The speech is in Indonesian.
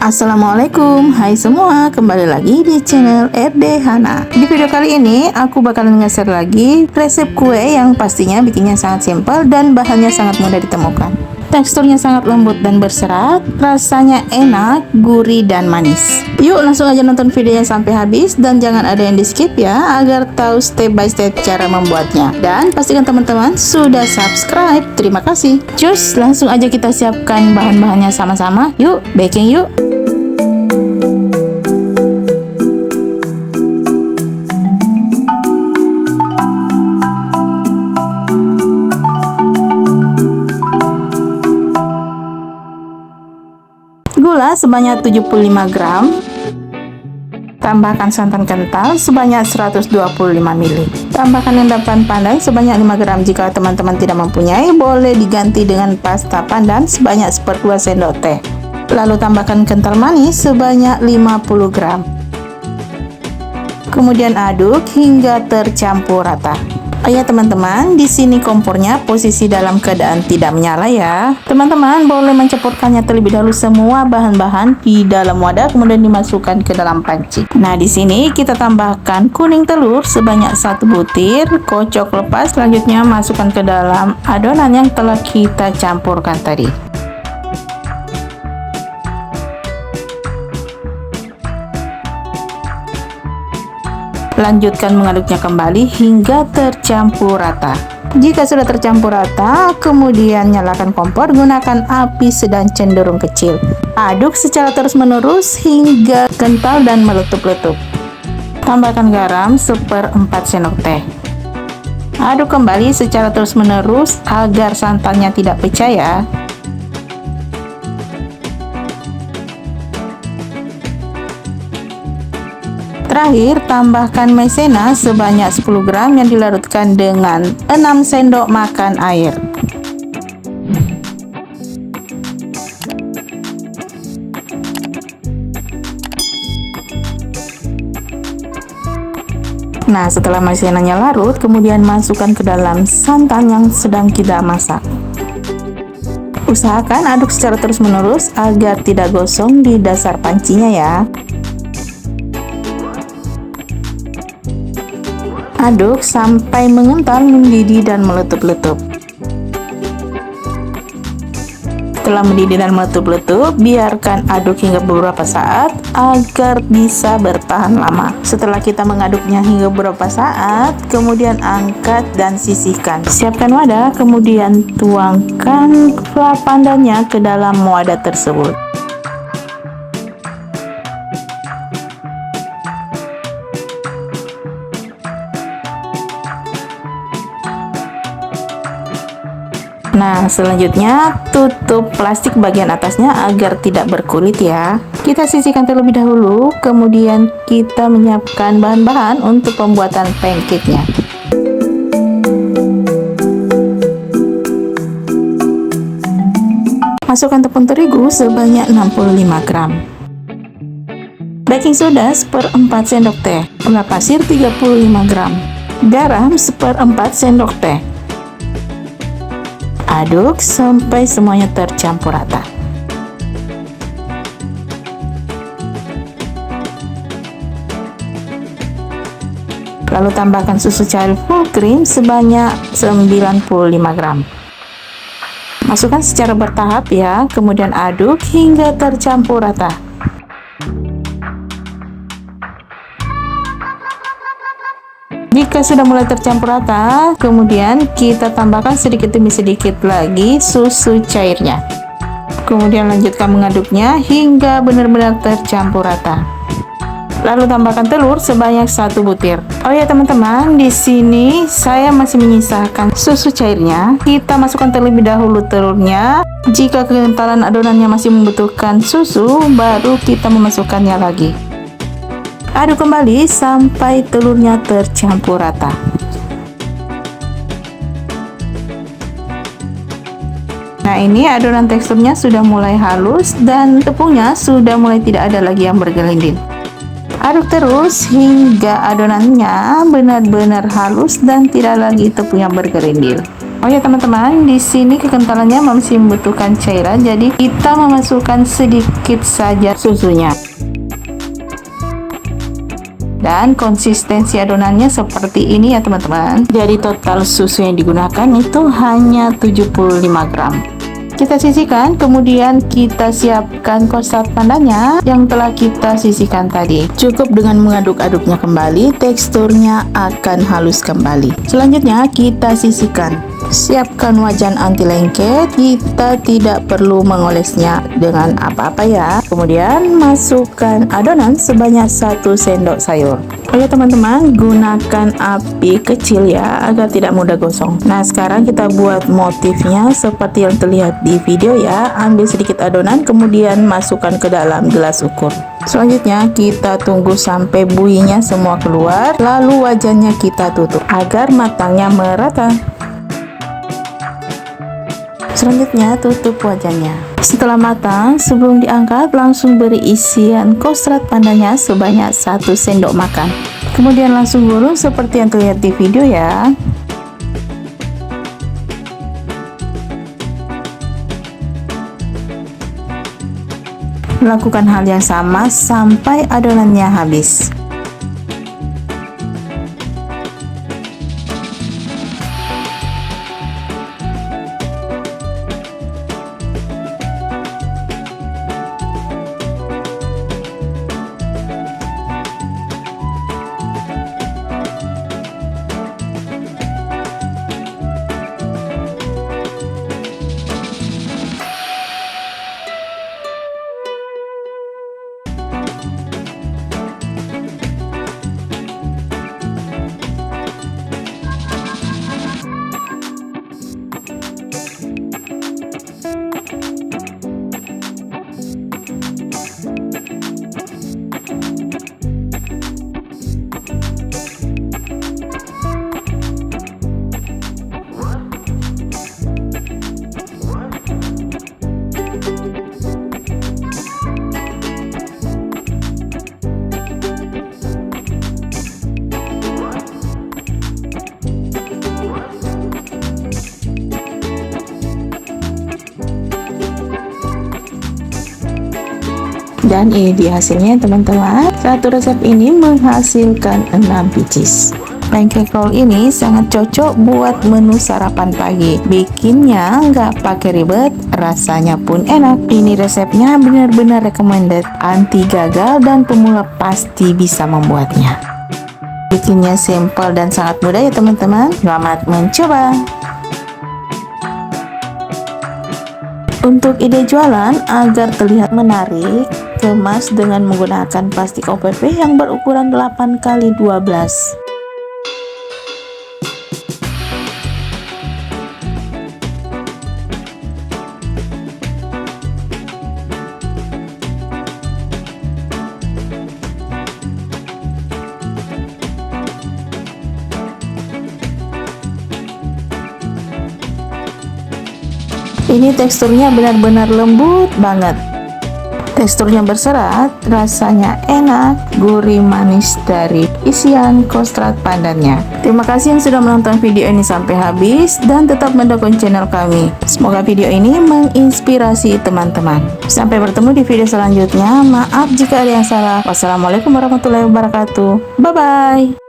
Assalamualaikum, hai semua, kembali lagi di channel RD Hana. Di video kali ini aku bakalan nge-share lagi resep kue yang pastinya bikinnya sangat simpel dan bahannya sangat mudah ditemukan. Teksturnya sangat lembut dan berserat, rasanya enak, gurih dan manis. Yuk langsung aja nonton videonya sampai habis dan jangan ada yang di skip ya, agar tahu step by step cara membuatnya. Dan pastikan teman-teman sudah subscribe. Terima kasih. Cus, langsung aja kita siapkan bahan-bahannya sama-sama. Yuk, baking yuk. Gula sebanyak 75 gram. Tambahkan santan kental sebanyak 125 ml. Tambahkan endapan pandan sebanyak 5 gram. Jika teman-teman tidak mempunyai, boleh diganti dengan pasta pandan sebanyak 1/2 sendok teh. Lalu tambahkan kental manis sebanyak 50 gram. Kemudian aduk hingga tercampur rata. Oh ya teman-teman, di sini kompornya posisi dalam keadaan tidak menyala ya. Teman-teman boleh mencampurkannya terlebih dahulu semua bahan-bahan di dalam wadah, kemudian dimasukkan ke dalam panci. Nah, di sini kita tambahkan kuning telur sebanyak 1 butir, kocok lepas, selanjutnya masukkan ke dalam adonan yang telah kita campurkan tadi. Lanjutkan mengaduknya kembali hingga tercampur rata. Jika sudah tercampur rata, kemudian nyalakan kompor, gunakan api sedang cenderung kecil. Aduk secara terus-menerus hingga kental dan meletup-letup. Tambahkan garam 1/4 sendok teh. Aduk kembali secara terus-menerus agar santannya tidak pecah ya. Terakhir, tambahkan maizena sebanyak 10 gram yang dilarutkan dengan 6 sendok makan air. Nah, setelah maizenanya larut, kemudian masukkan ke dalam santan yang sedang kita masak. Usahakan aduk secara terus-menerus agar tidak gosong di dasar pancinya ya. Aduk sampai mengental, mendidih dan meletup-letup. Setelah mendidih dan meletup-letup, biarkan aduk hingga beberapa saat agar bisa bertahan lama. Setelah kita mengaduknya hingga beberapa saat, kemudian angkat dan sisihkan. Siapkan wadah, kemudian tuangkan gula pandannya ke dalam wadah tersebut. Nah, selanjutnya tutup plastik bagian atasnya agar tidak berkulit ya. Kita sisihkan terlebih dahulu, kemudian kita menyiapkan bahan-bahan untuk pembuatan pancake-nya. Masukkan tepung terigu sebanyak 65 gram. Baking soda 1/4 sendok teh. Gula pasir 35 gram. Garam 1/4 sendok teh. Aduk sampai semuanya tercampur rata. Lalu tambahkan susu cair full cream sebanyak 95 gram. Masukkan secara bertahap ya, kemudian aduk hingga tercampur rata. Jika sudah mulai tercampur rata, kemudian kita tambahkan sedikit demi sedikit lagi susu cairnya. Kemudian lanjutkan mengaduknya hingga benar-benar tercampur rata. Lalu tambahkan telur sebanyak 1 butir. Oh ya teman-teman, di sini saya masih menyisakan susu cairnya. Kita masukkan terlebih dahulu telurnya. Jika kekentalan adonannya masih membutuhkan susu, baru kita memasukkannya lagi. Aduk kembali sampai telurnya tercampur rata. Nah, ini adonan teksturnya sudah mulai halus dan tepungnya sudah mulai tidak ada lagi yang bergelinding. Aduk terus hingga adonannya benar-benar halus dan tidak lagi tepungnya bergerindil. Oh ya teman-teman, di sini kekentalannya masih membutuhkan cairan, jadi kita memasukkan sedikit saja susunya. Dan konsistensi adonannya seperti ini ya teman-teman. Jadi total susu yang digunakan itu hanya 75 gram. Kita sisihkan, kemudian kita siapkan konstat pandannya yang telah kita sisihkan tadi. Cukup dengan mengaduk-aduknya kembali, teksturnya akan halus kembali. Selanjutnya kita sisihkan. Siapkan wajan anti lengket, kita tidak perlu mengolesnya dengan apa-apa ya. Kemudian masukkan adonan sebanyak 1 sendok sayur. Oke teman-teman, gunakan api kecil ya agar tidak mudah gosong. Nah sekarang kita buat motifnya seperti yang terlihat di video ya. Ambil sedikit adonan kemudian masukkan ke dalam gelas ukur. Selanjutnya kita tunggu sampai buihnya semua keluar, lalu wajannya kita tutup agar matangnya merata. Selanjutnya tutup wajannya. Setelah matang, sebelum diangkat langsung beri isian kostrat pandanya sebanyak 1 sendok makan. Kemudian langsung gulung seperti yang terlihat di video ya. Lakukan hal yang sama sampai adonannya habis. Dan ini dia hasilnya teman-teman. Satu resep ini menghasilkan 6 biji. Pancake roll ini sangat cocok buat menu sarapan pagi. Bikinnya nggak pakai ribet, rasanya pun enak. Ini resepnya benar-benar recommended. Anti gagal dan pemula pasti bisa membuatnya. Bikinnya simple dan sangat mudah ya teman-teman. Selamat mencoba. Untuk ide jualan agar terlihat menarik, kemas dengan menggunakan plastik OPP yang berukuran 8x12. Ini teksturnya benar-benar lembut banget. Teksturnya berserat, rasanya enak, gurih manis dari isian kostrat pandannya. Terima kasih yang sudah menonton video ini sampai habis dan tetap mendukung channel kami. Semoga video ini menginspirasi teman-teman. Sampai bertemu di video selanjutnya. Maaf jika ada yang salah. Wassalamualaikum warahmatullahi wabarakatuh. Bye-bye.